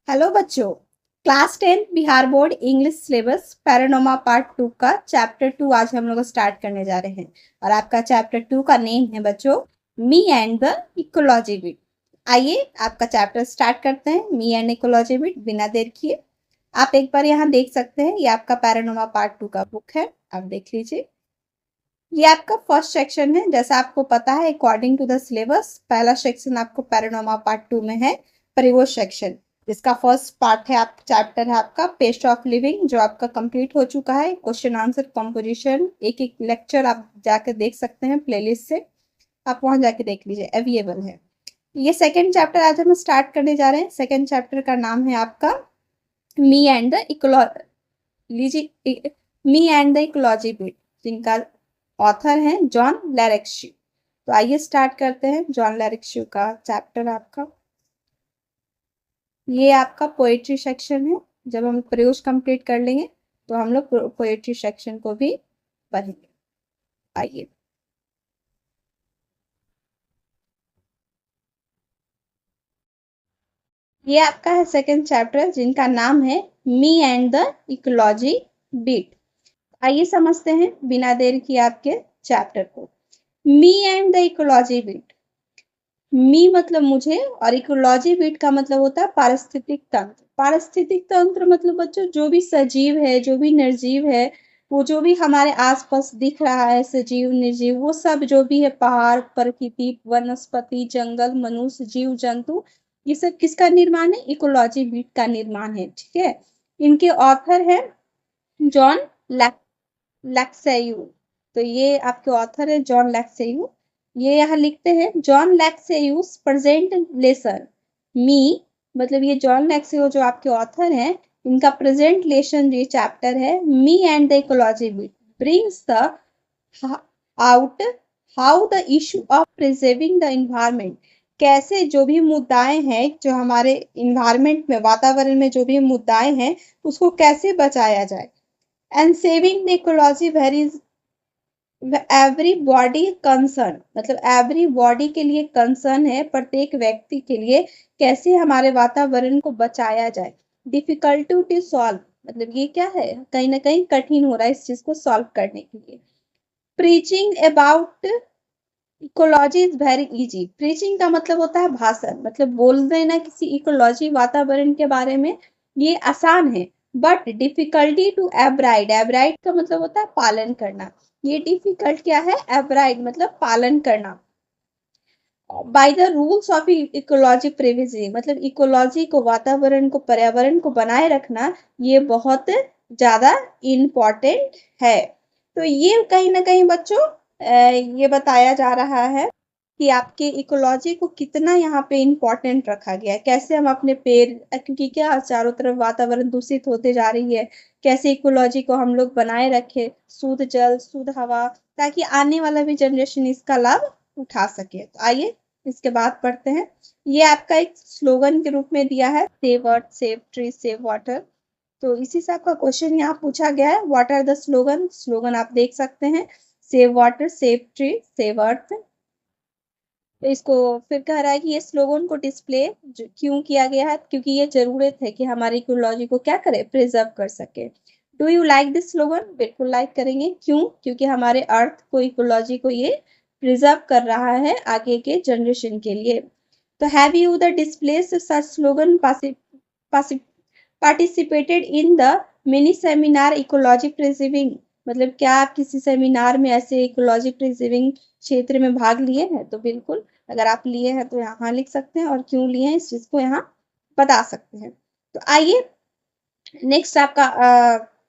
Hello बच्चों। Class 10 Bihar board English syllabus panorama part 2 का chapter 2 आज हम लोग स्टार्ट करने जा रहे हैं। और आपका चैप्टर 2 का नेम है बच्चों मी एंड द इकोलॉजी बिट। आइए आपका चैप्टर स्टार्ट करते हैं। मी एंड इकोलॉजी बिट बिना देर किए आप एक बार यहाँ देख सकते हैं। ये आपका पैरानोमा पार्ट 2 का बुक है, आप देख लीजिए। ये आपका फर्स्ट सेक्शन है। जैसा आपको पता है अकॉर्डिंग टू द सिलेबस पहला सेक्शन आपको पैरानोमा पार्ट 2 में है परिवोश सेक्शन, जिसका फर्स्ट पार्ट है आप चैप्टर है आपका पेस्ट ऑफ लिविंग, जो आपका कंप्लीट हो चुका है। क्वेश्चन आंसर कंपोजिशन एक एक लेक्चर आप जाकर देख सकते हैं प्लेलिस्ट से, आप वहां जाके देख लीजिए, अवेलेबल है। ये सेकेंड चैप्टर आज हम स्टार्ट करने जा रहे हैं। सेकेंड चैप्टर का नाम है आपका मी and the ecology, me and the ecology bit, जिनका ऑथर हैं जॉन लैरेक्स्यू। तो आइए स्टार्ट करते हैं जॉन लैरेक्स्यू का चैप्टर। आपका ये आपका पोएट्री सेक्शन है। जब हम प्रयोग कंप्लीट कर लेंगे तो हम लोग पोएट्री सेक्शन को भी पढ़ेंगे। आइए ये आपका है सेकंड चैप्टर, जिनका नाम है me and the ecology beat. आइए समझते हैं बिना देर किए आपके चैप्टर को। Me and the ecology beat, me मतलब मुझे और इकोलॉजी बीट का मतलब होता है पारिस्थितिक तंत्र। पारिस्थितिक तंत्र मतलब बच्चों जो भी सजीव है, जो भी निर्जीव है, वो जो भी हमारे आसपास दिख रहा है, सजीव निर्जीव, वो सब जो भी है, पहाड़, प्रकृति, वनस्पति, जंगल, मनुष्य, जीव जंतु, ये सब किसका निर्माण है? इकोलॉजी बीट का निर्माण है। ठीक है। इनके ऑथर है जॉन लैक्सेयू। तो ये आपके ऑथर है जॉन लैक्सेयू। ये यहाँ लिखते हैं जॉन लैक्सेयूस प्रेजेंट लेसन मी, मतलब ये जॉन लैक्सेयू जो आपके ऑथर हैं, इनका प्रेजेंट लेसन ये चैप्टर है me and the ecology bit brings the out how the issue of preserving the environment, कैसे जो भी मुद्दाएं हैं, जो हमारे इन्वायरमेंट में, वातावरण में जो भी मुद्दाएं हैं, उसको कैसे बचाया जाए। And saving the ecology varies every body concern, मतलब एवरी बॉडी के लिए कंसर्न है, प्रत्येक व्यक्ति के लिए कैसे हमारे वातावरण को बचाया जाए। डिफिकल्टी टू सॉल्व, मतलब ये क्या है, कहीं ना कहीं कठिन हो रहा है इस चीज को सॉल्व करने के लिए। Preaching about ecology is very easy. Preaching का मतलब होता है भाषण, मतलब बोल देना किसी इकोलॉजी वातावरण के बारे में, ये आसान है। बट डिफिकल्टी टू एब्राइड, एब्राइड का मतलब होता है पालन करना, ये डिफिकल्ट क्या है? एब्राइड मतलब पालन करना। By the rules of ecology प्रिविजी, मतलब इकोलॉजी को, वातावरण को, पर्यावरण को बनाए रखना, ये बहुत ज्यादा इम्पोर्टेंट है। तो ये कहीं ना कहीं बच्चों ये बताया जा रहा है कि आपके इकोलॉजी को कितना यहाँ पे इम्पोर्टेंट रखा गया है, कैसे हम अपने पेड़, क्योंकि क्या चारों तरफ वातावरण दूषित होते जा रही है, कैसे इकोलॉजी को हम लोग बनाए रखे, शुद्ध जल, शुद्ध हवा, ताकि आने वाला भी जनरेशन इसका लाभ उठा सके। तो आइए इसके बाद पढ़ते हैं। ये आपका एक स्लोगन के रूप में दिया है, save earth, save tree, save water. तो इसी से आपका क्वेश्चन यहाँ पूछा गया है, what are the slogan. Slogan आप देख सकते हैं, save water, save tree, save earth. तो इसको फिर कह रहा है कि ये स्लोगन को डिस्प्ले क्यों किया गया है, क्योंकि ये जरूरत है कि हमारी इकोलॉजी को क्या करे, प्रिजर्व कर सके। Do you like this slogan? बिल्कुल लाइक करेंगे। क्यों? क्योंकि हमारे अर्थ को, इकोलॉजी को ये प्रिजर्व कर रहा है आगे के जनरेशन के लिए। तो have you the display such slogan participated in the mini seminar ecology preserving, मतलब क्या आप किसी सेमिनार में ऐसे इकोलॉजी प्रिजर्विंग क्षेत्र में भाग लिए हैं? तो बिल्कुल, अगर आप लिए हैं तो यहाँ लिख सकते हैं, और क्यों लिए हैं इस चीज को यहाँ बता सकते हैं। तो आइए नेक्स्ट आपका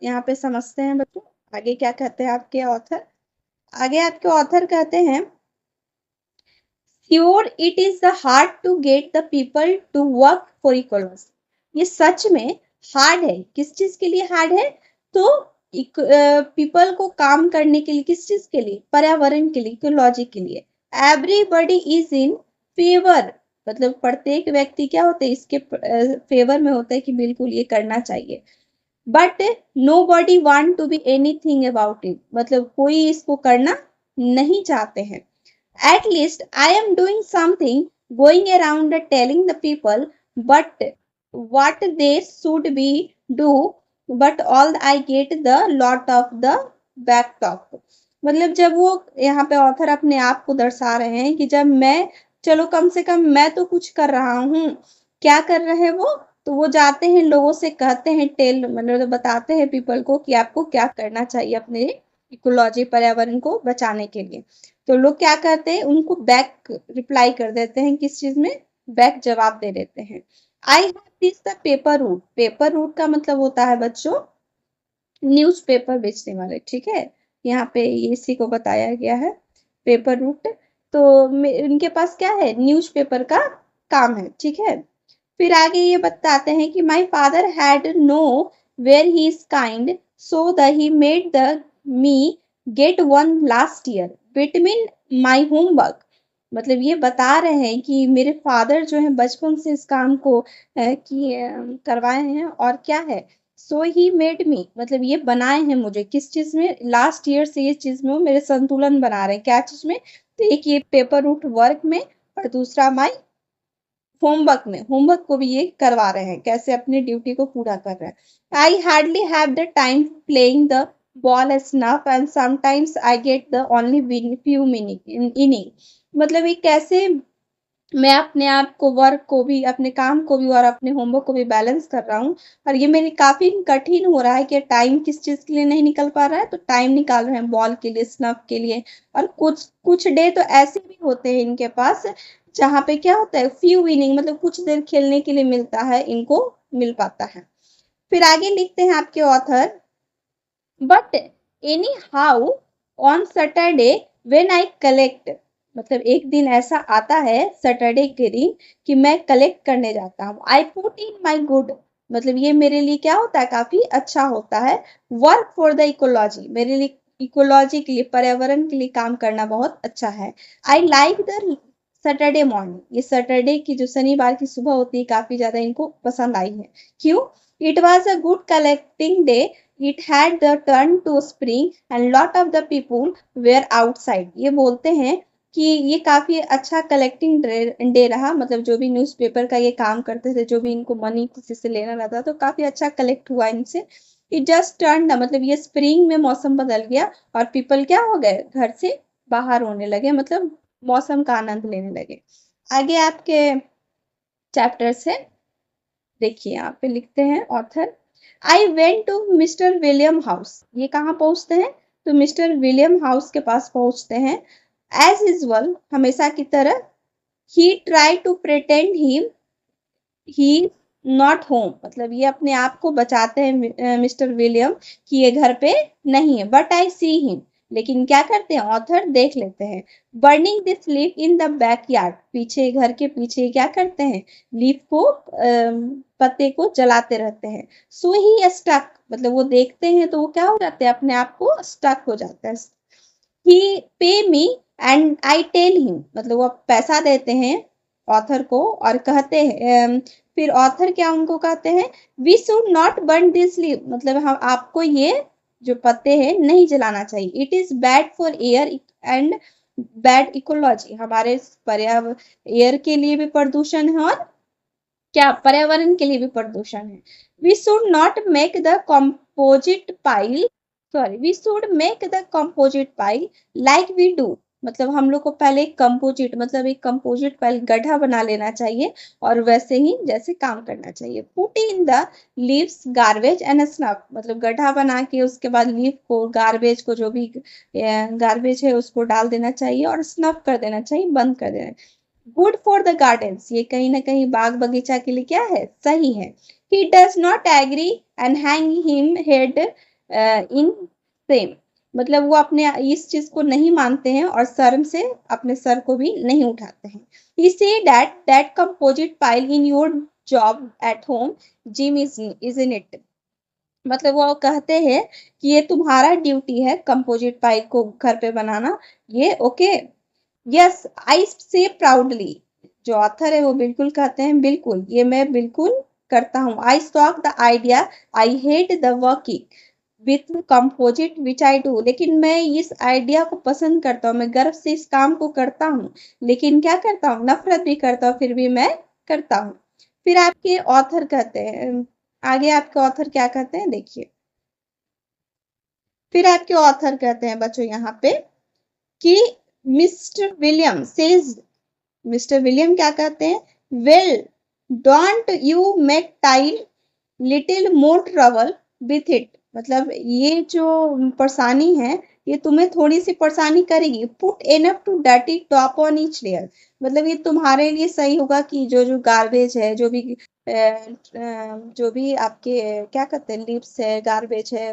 यहाँ पे समझते हैं बच्चों, आगे क्या कहते हैं आपके ऑथर। आगे आपके ऑथर कहते हैं, sure it is the hard to get the people to work for equality, ये सच में हार्ड है। किस चीज के लिए हार्ड है? तो पीपल को काम करने के लिए, किस चीज के लिए? पर्यावरण के लिए, इकोलॉजी के लिए। एवरीबडी इज इन फेवर, मतलब प्रत्येक व्यक्ति क्या होते हैं, इसके फेवर में होता है कि बिल्कुल ये करना चाहिए। But nobody want to be anything about it, मतलब कोई इसको करना नहीं चाहते हैं। At least I am doing something, going around telling the people, but what they should be do, but all I get the lot of the back talk। मतलब जब वो यहाँ पे ऑथर अपने आप को दर्शा रहे हैं कि जब मैं, चलो कम से कम मैं तो कुछ कर रहा हूँ, क्या कर रहे हैं वो, तो वो जाते हैं लोगों से कहते हैं, टेल मतलब बताते हैं पीपल को कि आपको क्या करना चाहिए अपने इकोलॉजी पर्यावरण को बचाने के लिए। तो लोग क्या करते हैं, उनको बैक रिप्लाई कर देते हैं, किस चीज में, बैक जवाब दे देते हैं। I have this the paper route. Paper route का मतलब होता है बच्चों न्यूज़पेपर बेचने वाले, ठीक है। यहाँ पे ये इसी को बताया गया है पेपर रूट। तो इनके पास क्या है, न्यूज़पेपर का काम है, ठीक है। फिर आगे ये बताते हैं कि my father had nowhere he is kind, so the he made the me get one last year between my homework. मतलब ये बता रहे हैं कि मेरे फादर जो है बचपन से इस काम को करवाए हैं, और क्या है, सो ही मेड मी मतलब ये बनाए हैं मुझे, किस चीज में, लास्ट ईयर से ये चीज में वो मेरे संतुलन बना रहे हैं, क्या चीज में, तो एक ये पेपर रूट वर्क में, और दूसरा माई होमवर्क में, होमवर्क को भी ये करवा रहे हैं, कैसे अपनी ड्यूटी को पूरा कर रहे हैं। I hardly have the time playing the ball snuff and sometimes I get the only few inning. मतलब ये कैसे मैं अपने आप को, वर्क को भी, अपने काम को भी और अपने होमवर्क को भी बैलेंस कर रहा हूँ, और ये मेरे काफी कठिन हो रहा है कि टाइम किस चीज के लिए नहीं निकल पा रहा है, तो टाइम निकाल रहे हैं बॉल के लिए, स्नफ के लिए। और कुछ कुछ डे तो ऐसे भी होते हैं इनके पास जहाँ पे क्या होता है, फ्यू इनिंग मतलब कुछ देर खेलने के लिए मिलता है, इनको मिल पाता है। फिर आगे लिखते हैं आपके author, but any how on Saturday when I collect. मतलब एक दिन ऐसा आता है सैटरडे के दिन कि मैं कलेक्ट करने जाता हूँ, I put in my good. मतलब ये मेरे लिए क्या होता है, काफी अच्छा होता है, वर्क फॉर द इकोलॉजी, मेरे लिए इकोलॉजी के लिए, पर्यावरण के लिए काम करना बहुत अच्छा है। I like the Saturday morning. ये सैटरडे की जो शनिवार की सुबह होती है काफी ज्यादा इनको पसंद आई है। क्यों, it was a good collecting day, it had the turn to spring and lot of the people were outside। ये बोलते हैं कि ये काफी अच्छा कलेक्टिंग डे रहा, मतलब जो भी न्यूज़पेपर का ये काम करते थे, जो भी इनको मनी किसी से लेना रहता तो काफी अच्छा कलेक्ट हुआ इनसे। इट जस्ट टर्न, मतलब ये स्प्रिंग में मौसम बदल गया और पीपल क्या हो गए, घर से बाहर होने लगे, मतलब मौसम का आनंद लेने लगे। आगे आपके चैप्टर से देखिए, यहाँ पे लिखते हैं author, I went to Mister William house. ये कहाँ पहुंचते हैं, तो मिस्टर विलियम हाउस के पास पहुंचते हैं। एज यूजल, हमेशा की तरह, he try to pretend he not home. मतलब ये अपने आप को बचाते हैं मिस्टर विलियम कि ये घर पे नहीं है, बट आई सी हिम। लेकिन क्या करते हैं ऑथर, देख लेते हैं, burning this leaf in the backyard. पीछे, घर के पीछे क्या करते हैं, लीफ को पत्ते को जलाते रहते हैं। सो ही स्टक, मतलब वो देखते हैं तो वो क्या हो जाते हैं, अपने आप को स्टक हो जाता है। He pay me and I tell him, मतलब वो पैसा देते हैं ऑथर को और कहते हैं फिर ऑथर क्या उनको कहते हैं, we should not burn this leave. मतलब हम, आपको ये जो पत्ते हैं नहीं जलाना चाहिए, it is bad for air and bad ecology. हमारे पर्यावरण, एयर के लिए भी प्रदूषण है और क्या, पर्यावरण के लिए भी प्रदूषण है। We should not make the composite pile, sorry, we should make the composite pile like we do. मतलब हम लोग को पहले एक कंपोजिट, मतलब एक कंपोजिट पाइल, गड्ढा बना लेना चाहिए और वैसे ही जैसे काम करना चाहिए। Put in the leaves garbage and snuff. मतलब गड्ढा बना के उसके बाद लीफ को, गार्बेज को, जो भी गार्बेज है उसको डाल देना चाहिए और स्नफ कर देना चाहिए, बंद कर देना। गुड फॉर द गार्डन्स, ये कहीं ना कहीं बाग बगीचा के लिए क्या है, सही है। He does not agree and hang him head in same. मतलब वो अपने इस चीज को नहीं मानते हैं और शर्म से अपने सर को भी नहीं उठाते हैं। He said that composite pile in your job at home Jim is in it. मतलब वो कहते हैं कि ये तुम्हारा ड्यूटी है कंपोजिट पाइल को घर पे बनाना, ये ओके। यस आई से प्राउडली, जो ऑथर है वो बिल्कुल कहते हैं, बिल्कुल, ये मैं बिल्कुल करता हूँ। I stock the idea, I hate the working with composite which I do. लेकिन मैं इस आइडिया को पसंद करता हूँ, मैं गर्व से इस काम को करता हूँ, लेकिन क्या करता हूँ, नफरत भी करता हूँ, फिर भी मैं करता हूँ। फिर आपके ऑथर कहते हैं, आगे आपके ऑथर क्या कहते हैं देखिए। फिर आपके ऑथर कहते हैं बच्चों यहाँ पे कि mister William says, mister William क्या कहते हैं, well don't you make tile little more trouble with it, मतलब ये जो परेशानी है ये तुम्हें थोड़ी सी परेशानी करेगी। Put enough to dirty top on each layer, मतलब ये तुम्हारे लिए सही होगा कि जो जो गार्बेज है, जो भी जो भी आपके क्या कहते हैं लिप्स है, गार्बेज है,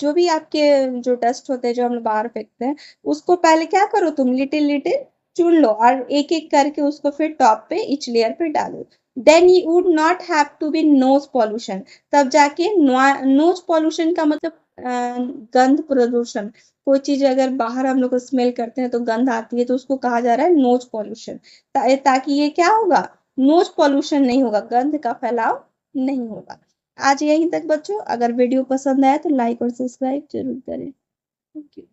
जो भी आपके जो डस्ट होते हैं जो हम लोग बाहर फेंकते हैं, उसको पहले क्या करो तुम लिटिल लिटिल चुन लो और एक एक करके उसको फिर टॉप पे इच लेयर पे डालो। Then you would not have to be nose pollution, तब जाके नोज पॉल्यूशन का मतलब गंध प्रदूषण, कोई चीज अगर बाहर हम लोग स्मेल करते हैं तो गंध आती है तो उसको कहा जा रहा है नोज पॉल्यूशन, ताकि ये क्या होगा, नोज पॉल्यूशन नहीं होगा, गंध का फैलाव नहीं होगा। आज यहीं तक बच्चों, अगर वीडियो पसंद आया तो लाइक और सब्सक्राइब जरूर करें। Thank you.